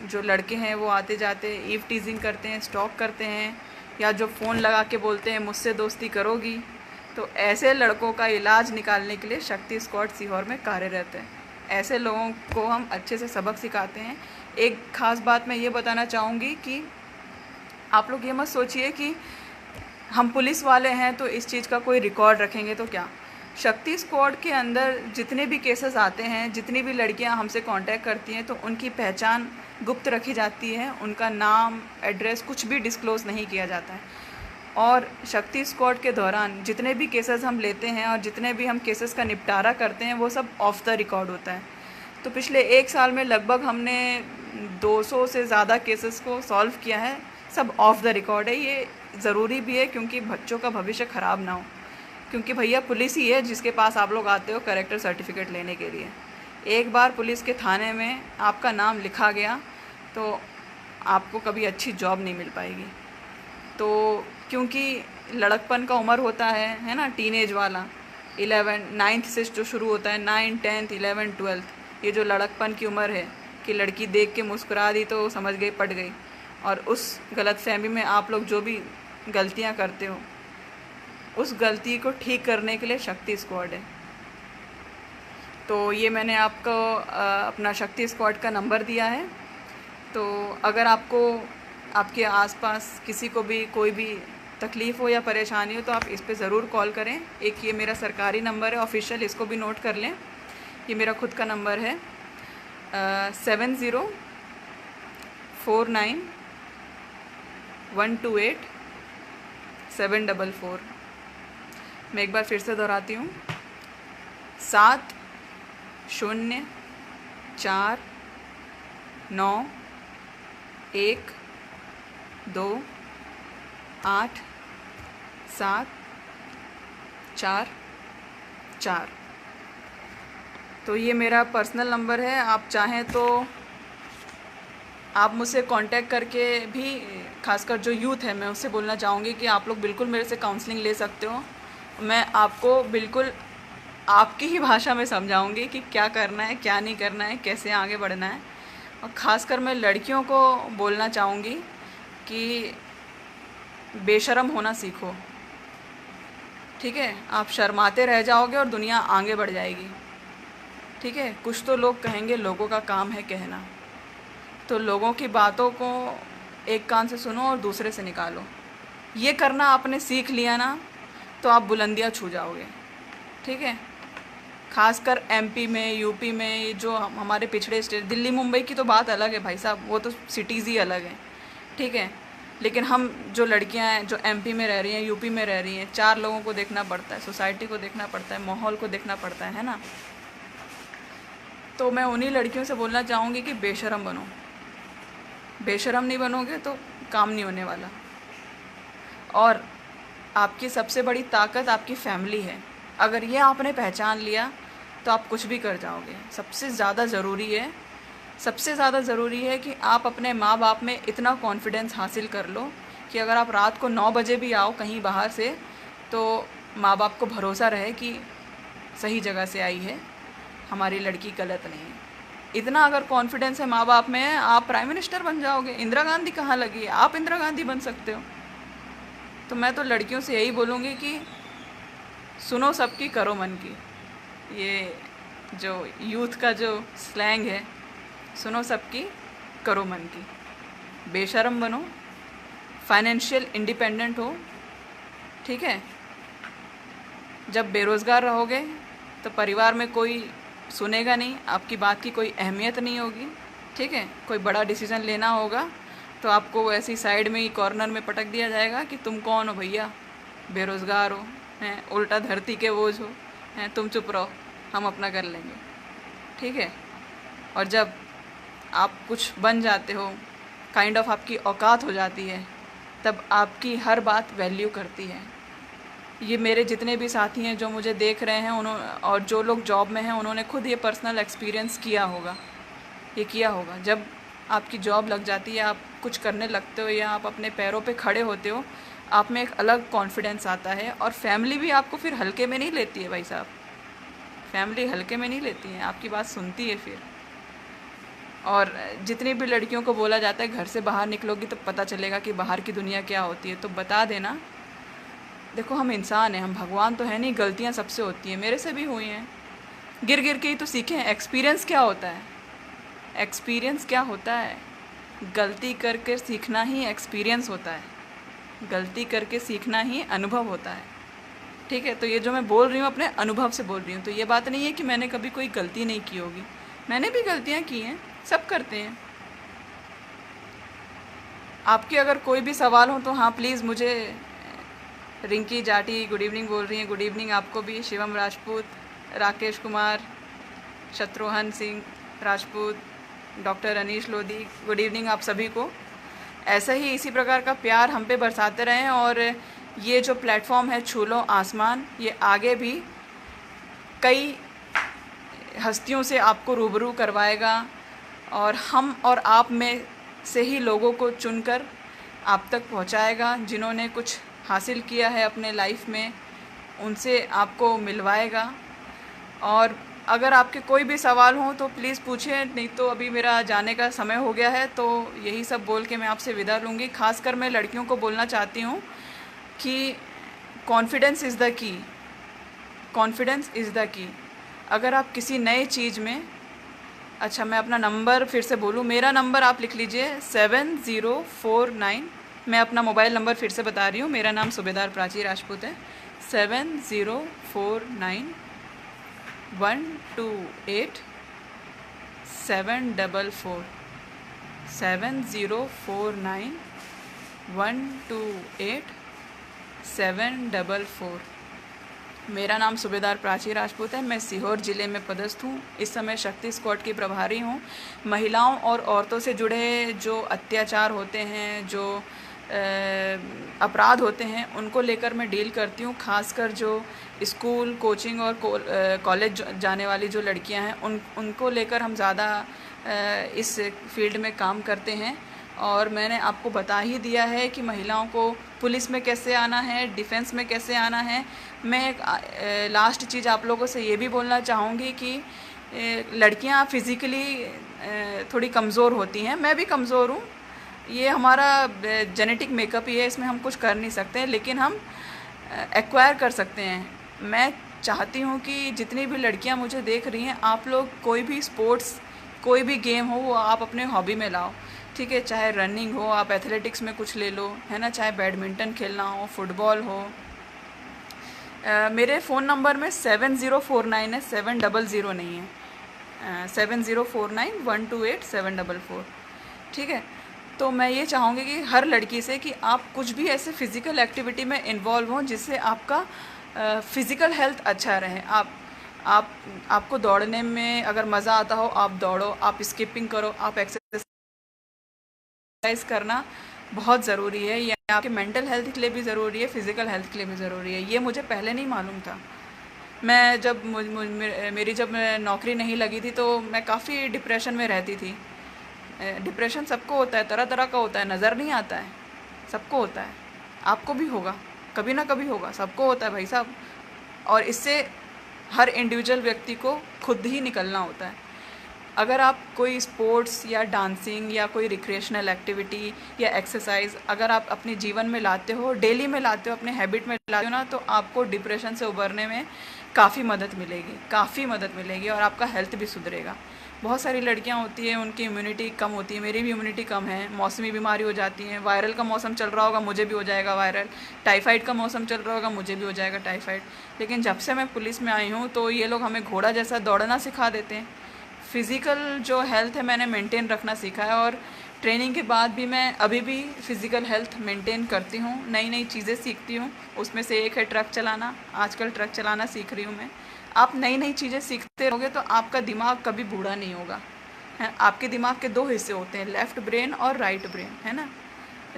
जो लड़के हैं वो आते जाते ईव टीजिंग करते हैं, स्टॉक करते हैं, या जो फ़ोन लगा के बोलते हैं मुझसे दोस्ती करोगी। तो ऐसे लड़कों का इलाज निकालने के लिए शक्ति स्क्वाड सीहोर में कार्यरत है। ऐसे लोगों को हम अच्छे से सबक सिखाते हैं। एक ख़ास बात मैं ये बताना चाहूँगी कि आप लोग ये मत सोचिए कि हम पुलिस वाले हैं तो इस चीज़ का कोई रिकॉर्ड रखेंगे तो क्या। शक्ति स्क्वाड के अंदर जितने भी केसेस आते हैं, जितनी भी लड़कियां हमसे कांटेक्ट करती हैं, तो उनकी पहचान गुप्त रखी जाती है, उनका नाम, एड्रेस कुछ भी डिस्क्लोज़ नहीं किया जाता है। और शक्ति स्क्वाड के दौरान जितने भी केसेस हम लेते हैं और जितने भी हम केसेस का निपटारा करते हैं वो सब ऑफ द रिकॉर्ड होता है। तो पिछले 1 साल में लगभग हमने 200 से ज़्यादा केसेस को सॉल्व किया है, सब ऑफ द रिकॉर्ड है। ये ज़रूरी भी है क्योंकि बच्चों का भविष्य ख़राब ना हो, क्योंकि भैया पुलिस ही है जिसके पास आप लोग आते हो कैरेक्टर सर्टिफिकेट लेने के लिए। एक बार पुलिस के थाने में आपका नाम लिखा गया तो आपको कभी अच्छी जॉब नहीं मिल पाएगी। तो क्योंकि लड़कपन का उम्र होता है ना, टीनेज वाला, 9th से जो शुरू होता है, 9, 10th, 11, 12, ये जो लड़कपन की उम्र है कि लड़की देख के मुस्कुरा दी तो समझ गई पट गई, और उस गलतफहमी में आप लोग जो भी गलतियां करते हो उस गलती को ठीक करने के लिए शक्ति स्क्वाड है। तो ये मैंने आपको अपना शक्ति स्क्वाड का नंबर दिया है। तो अगर आपको आपके आसपास किसी को भी कोई भी तकलीफ़ हो या परेशानी हो तो आप इस पे ज़रूर कॉल करें। एक ये मेरा सरकारी नंबर है ऑफिशियल, इसको भी नोट कर लें। ये मेरा खुद का नंबर है 7049128744। मैं एक बार फिर से दोहराती हूँ, 7049128744। तो ये मेरा पर्सनल नंबर है। आप चाहें तो आप मुझसे कांटेक्ट करके भी, खासकर जो यूथ है, मैं उससे बोलना चाहूँगी कि आप लोग बिल्कुल मेरे से काउंसलिंग ले सकते हो। मैं आपको बिल्कुल आपकी ही भाषा में समझाऊंगी कि क्या करना है, क्या नहीं करना है, कैसे आगे बढ़ना है। और ख़ासकर मैं लड़कियों को बोलना चाहूँगी कि बेशर्म होना सीखो। ठीक है, आप शर्माते रह जाओगे और दुनिया आगे बढ़ जाएगी। ठीक है, कुछ तो लोग कहेंगे, लोगों का काम है कहना। तो लोगों की बातों को एक कान से सुनो और दूसरे से निकालो। ये करना आपने सीख लिया ना तो आप बुलंदियाँ छू जाओगे, ठीक है। खासकर एमपी में, यूपी में, ये जो हमारे पिछड़े स्टेट, दिल्ली मुंबई की तो बात अलग है भाई साहब, वो तो सिटीज़ ही अलग हैं, ठीक है। लेकिन हम जो लड़कियां हैं जो एमपी में रह रही हैं, यूपी में रह रही हैं, 4 लोगों को देखना पड़ता है, सोसाइटी को देखना पड़ता है, माहौल को देखना पड़ता है ना। तो मैं उन्हीं लड़कियों से बोलना चाहूँगी कि बेशरम बनो। बेशरम नहीं बनोगे तो काम नहीं होने वाला। और आपकी सबसे बड़ी ताकत आपकी फैमिली है। अगर ये आपने पहचान लिया तो आप कुछ भी कर जाओगे। सबसे ज़्यादा ज़रूरी है कि आप अपने माँ बाप में इतना कॉन्फिडेंस हासिल कर लो कि अगर आप रात को 9 बजे भी आओ कहीं बाहर से तो माँ बाप को भरोसा रहे कि सही जगह से आई है, हमारी लड़की गलत नहीं है। इतना अगर कॉन्फिडेंस है माँ बाप में, आप प्राइम मिनिस्टर बन जाओगे। इंदिरा गांधी कहाँ लगी है, आप इंदिरा गांधी बन सकते हो। तो मैं तो लड़कियों से यही बोलूँगी कि सुनो सबकी, करो मन की। ये जो यूथ का जो स्लैंग है, सुनो सबकी, करो मन की। बेशरम बनो, फाइनेंशियल इंडिपेंडेंट हो, ठीक है। जब बेरोज़गार रहोगे तो परिवार में कोई सुनेगा नहीं, आपकी बात की कोई अहमियत नहीं होगी, ठीक है। कोई बड़ा डिसीज़न लेना होगा तो आपको ऐसी साइड में ही कॉर्नर में पटक दिया जाएगा कि तुम कौन हो भैया, बेरोज़गार हो, हैं, उल्टा धरती के बोझ हो, हैं, तुम चुप रहो, हम अपना कर लेंगे, ठीक है। और जब आप कुछ बन जाते हो, काइंड ऑफ आपकी औकात हो जाती है, तब आपकी हर बात वैल्यू करती है। ये मेरे जितने भी साथी हैं जो मुझे देख रहे हैं, उन्होंने, और जो लोग जॉब में हैं, उन्होंने खुद ये पर्सनल एक्सपीरियंस किया होगा। जब आपकी जॉब लग जाती है, आप कुछ करने लगते हो या आप अपने पैरों पे खड़े होते हो, आप में एक अलग कॉन्फिडेंस आता है। और फैमिली भी आपको फिर हल्के में नहीं लेती है भाई साहब, फैमिली हल्के में नहीं लेती है, आपकी बात सुनती है फिर। और जितनी भी लड़कियों को बोला जाता है घर से बाहर निकलोगी तो पता चलेगा कि बाहर की दुनिया क्या होती है, तो बता देना, देखो हम इंसान हैं, हम भगवान तो है नहीं, गलतियां सबसे होती हैं, मेरे से भी हुई हैं। गिर गिर के ही तो सीखे हैं। एक्सपीरियंस क्या होता है? गलती करके सीखना ही एक्सपीरियंस होता है, गलती करके सीखना ही अनुभव होता है, ठीक है। तो ये जो मैं बोल रही हूँ अपने अनुभव से बोल रही हूँ। तो ये बात नहीं है कि मैंने कभी कोई गलती नहीं की होगी, मैंने भी गलतियाँ की हैं, सब करते हैं। आपके अगर कोई भी सवाल हो तो हाँ प्लीज़ मुझे, रिंकी जाटी गुड इवनिंग बोल रही हैं, गुड इवनिंग आपको भी। Shivam Rajput, Rakesh Kumar, Shatrughan Singh Rajput, doctor Anish Lodhi, good evening आप सभी को। ऐसा ही इसी प्रकार का प्यार हम पे बरसाते रहें। और ये जो प्लेटफॉर्म है छू लो आसमान, ये आगे भी कई हस्तियों से आपको रूबरू करवाएगा और हम और आप में से ही लोगों को चुनकर आप तक पहुंचाएगा। जिन्होंने कुछ हासिल किया है अपने लाइफ में, उनसे आपको मिलवाएगा। और अगर आपके कोई भी सवाल हों तो प्लीज़ पूछिए, नहीं तो अभी मेरा जाने का समय हो गया है। तो यही सब बोल के मैं आपसे विदा लूँगी। खासकर मैं लड़कियों को बोलना चाहती हूँ कि confidence is the key, confidence is the key. अगर आप किसी नए चीज़ में, अच्छा मैं अपना नंबर फिर से बोलूँ, मेरा नंबर आप लिख लीजिए 7049। मैं अपना मोबाइल नंबर फिर से बता रही हूँ, मेरा नाम सूबेदार प्राची राजपूत है। 7049 128 744 7049 128 744। मेरा नाम सूबेदार प्राची राजपूत है। मैं सीहोर ज़िले में पदस्थ हूँ। इस समय शक्ति स्क्वाड की प्रभारी हूँ। महिलाओं और औरतों से जुड़े जो अत्याचार होते हैं, जो अपराध होते हैं, उनको लेकर मैं डील करती हूँ। खासकर जो स्कूल, कोचिंग और कॉलेज जाने वाली जो लड़कियां हैं, उनको लेकर हम ज़्यादा इस फील्ड में काम करते हैं। और मैंने आपको बता ही दिया है कि महिलाओं को पुलिस में कैसे आना है, डिफेंस में कैसे आना है। मैं एक लास्ट चीज़ आप लोगों से ये भी बोलना चाहूँगी कि लड़कियां फिज़िकली थोड़ी कमज़ोर होती हैं, मैं भी कमज़ोर हूँ। ये हमारा जेनेटिक मेकअप ही है, इसमें हम कुछ कर नहीं सकते, लेकिन हम एक्वायर कर सकते हैं। मैं चाहती हूँ कि जितनी भी लड़कियाँ मुझे देख रही हैं, आप लोग कोई भी स्पोर्ट्स कोई भी गेम हो वो आप अपने हॉबी में लाओ, ठीक है। चाहे रनिंग हो, आप एथलेटिक्स में कुछ ले लो, है ना, चाहे बैडमिंटन खेलना हो, फुटबॉल हो। मेरे फ़ोन नंबर में 7049 है, 700 नहीं है, 7049128744, ठीक है। तो मैं ये चाहूँगी कि हर लड़की से कि आप कुछ भी ऐसे फ़िज़िकल एक्टिविटी में इन्वॉल्व हों जिससे आपका फ़िज़िकल हेल्थ अच्छा रहे। आप आपको दौड़ने में अगर मज़ा आता हो, आप दौड़ो, आप स्किपिंग करो, आप एक्सरसाइज करना बहुत ज़रूरी है। ये आपके मेंटल हेल्थ के लिए भी ज़रूरी है, फ़िज़िकल हेल्थ के लिए भी ज़रूरी है। ये मुझे पहले नहीं मालूम था। मैं जब मेरी जब नौकरी नहीं लगी थी तो मैं काफ़ी डिप्रेशन में रहती थी। डिप्रेशन सबको होता है, तरह तरह का होता है, नज़र नहीं आता है, सबको होता है। आपको भी होगा, कभी ना कभी होगा, सबको होता है भाई साहब। और इससे हर इंडिविजुअल व्यक्ति को खुद ही निकलना होता है। अगर आप कोई स्पोर्ट्स या डांसिंग या कोई रिक्रिएशनल एक्टिविटी या एक्सरसाइज अगर आप अपने जीवन में लाते हो, डेली में लाते हो, अपने हैबिट में लाते हो ना, तो आपको डिप्रेशन से उबरने में काफ़ी मदद मिलेगी और आपका हेल्थ भी सुधरेगा। बहुत सारी लड़कियां होती हैं, उनकी इम्यूनिटी कम होती है, मेरी भी इम्यूनिटी कम है, मौसमी बीमारी हो जाती है, वायरल का मौसम चल रहा होगा मुझे भी हो जाएगा वायरल, टाइफाइड का मौसम चल रहा होगा मुझे भी हो जाएगा टाइफाइड। लेकिन जब से मैं पुलिस में आई हूँ तो ये लोग हमें घोड़ा जैसा दौड़ना सिखा देते हैं। फ़िज़िकल जो हेल्थ है मैंने मेंटेन रखना सीखा है और ट्रेनिंग के बाद भी मैं अभी भी फ़िज़िकल हेल्थ मेंटेन करती हूँ, नई नई चीज़ें सीखती हूँ। उसमें से एक है ट्रक चलाना, आजकल ट्रक चलाना सीख रही हूँ मैं। आप नई नई चीज़ें सीखते रहोगे तो आपका दिमाग कभी बूढ़ा नहीं होगा, है। आपके दिमाग के 2 हिस्से होते हैं, लेफ़्ट ब्रेन और राइट ब्रेन, है ना।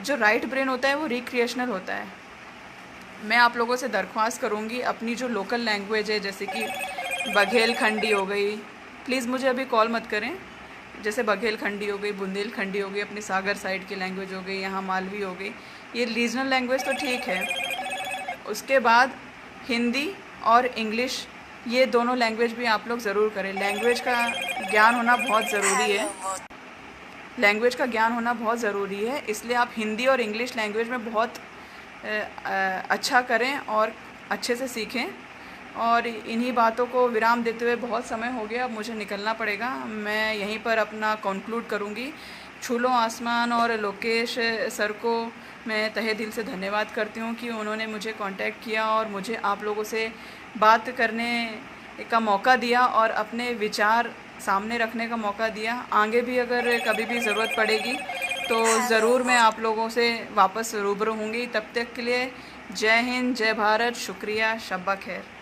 जो राइट ब्रेन होता है वो रिक्रिएशनल होता है। मैं आप लोगों से दरख्वास्त करूँगी, अपनी जो लोकल लैंग्वेज है जैसे कि बघेलखंडी हो गई, प्लीज़ मुझे अभी कॉल मत करें, जैसे बघेलखंडी हो गई, बुंदेलखंडी हो गई, अपनी सागर साइड की लैंग्वेज हो गई, यहाँ मालवी हो गई, ये रीजनल लैंग्वेज तो ठीक है। उसके बाद हिंदी और इंग्लिश, ये दोनों लैंग्वेज भी आप लोग ज़रूर करें। लैंग्वेज का ज्ञान होना बहुत ज़रूरी है, लैंग्वेज का ज्ञान होना बहुत ज़रूरी है, इसलिए आप हिंदी और इंग्लिश लैंग्वेज में बहुत अच्छा करें और अच्छे से सीखें। और इन्हीं बातों को विराम देते हुए बहुत समय हो गया, अब मुझे निकलना पड़ेगा। मैं यहीं पर अपना कंक्लूड करूँगी। छूलो आसमान और लोकेश सर को मैं तहे दिल से धन्यवाद करती हूँ कि उन्होंने मुझे कांटेक्ट किया और मुझे आप लोगों से बात करने का मौका दिया और अपने विचार सामने रखने का मौका दिया। आगे भी अगर कभी भी ज़रूरत पड़ेगी तो ज़रूर मैं आप लोगों से वापस रूबरू होंगी। तब तक के लिए जय हिंद, जय भारत, शुक्रिया, शब्बा खैर।